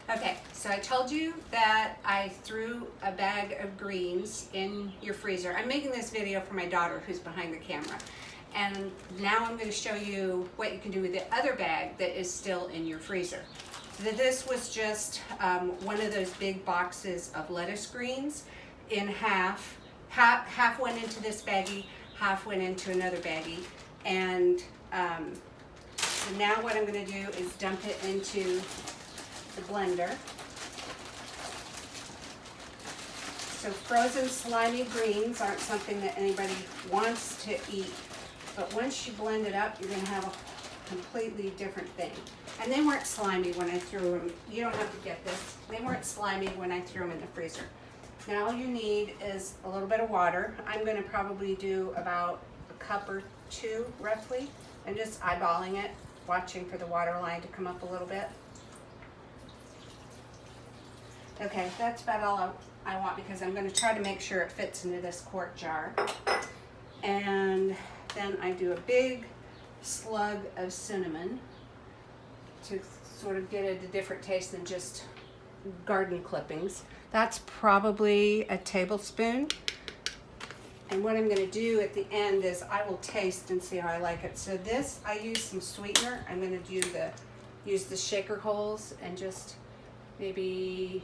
Okay, so I told you that I threw a bag of greens in your freezer. I'm making this video for my daughter who's behind the camera. And now I'm going to show you what you can do with the other bag that is still in your freezer. This was just one of those big boxes of lettuce greens in half. Half went into this baggie, half went into another baggie. And so now what I'm going to do is dump it into the blender. So frozen slimy greens aren't something that anybody wants to eat, but once you blend it up, you're going to have a completely different thing. And they weren't slimy when I threw them. You don't have to get this. They weren't slimy when I threw them in the freezer. Now all you need is a little bit of water. I'm going to probably do about a cup or two roughly, and just eyeballing it, watching for the water line to come up a little bit. Okay, that's about all I want because I'm going to try to make sure it fits into this quart jar. And then I do a big slug of cinnamon to sort of get it a different taste than just garden clippings. That's probably a tablespoon. And what I'm going to do at the end is I will taste and see how I like it. So this, I use some sweetener. I'm going to use the shaker holes and just maybe,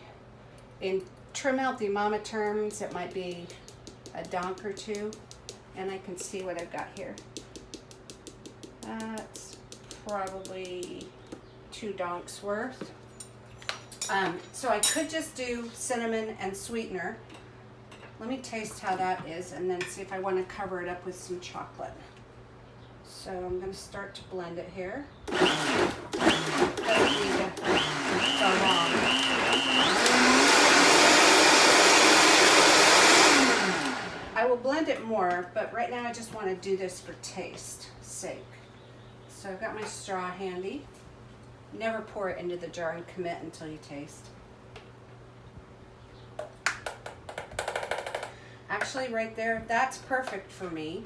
in trim out the mama terms, it might be a donk or two. And I can see what I've got here. That's probably 2 donks worth. So I could just do cinnamon and sweetener. Let me taste how that is and then see if I want to cover it up with some chocolate. So I'm going to start to blend it here. Doesn't need to go long. I will blend it more, but right now I just want to do this for taste sake. So I've got my straw handy. Never pour it into the jar and commit until you taste. Actually, right there, that's perfect for me.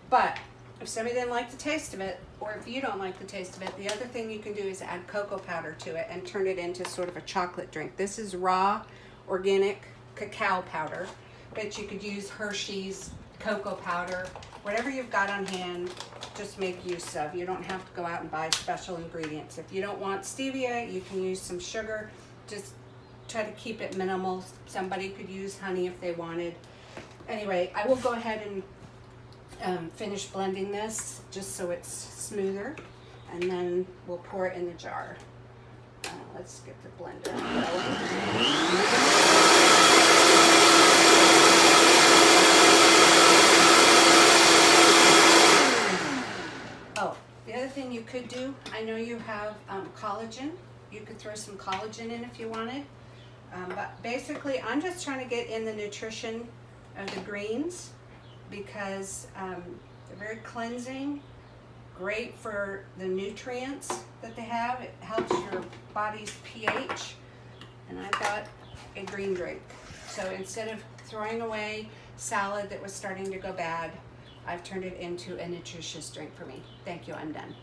But if somebody didn't like the taste of it, or if you don't like the taste of it, the other thing you can do is add cocoa powder to it and turn it into sort of a chocolate drink. This is raw, organic cacao powder, but you could use Hershey's cocoa powder, whatever you've got on hand, just make use of. You don't have to go out and buy special ingredients. If you don't want stevia, you can use some sugar. Just try to keep it minimal. Somebody could use honey if they wanted. Anyway, I will go ahead and finish blending this just so it's smoother, and then we'll pour it in the jar. Let's get the blender going. The other thing you could do, I know you have collagen. You could throw some collagen in if you wanted. But basically, I'm just trying to get in the nutrition of the greens because they're very cleansing, great for the nutrients that they have. It helps your body's pH. And I've got a green drink. So instead of throwing away salad that was starting to go bad, I've turned it into a nutritious drink for me. Thank you, I'm done.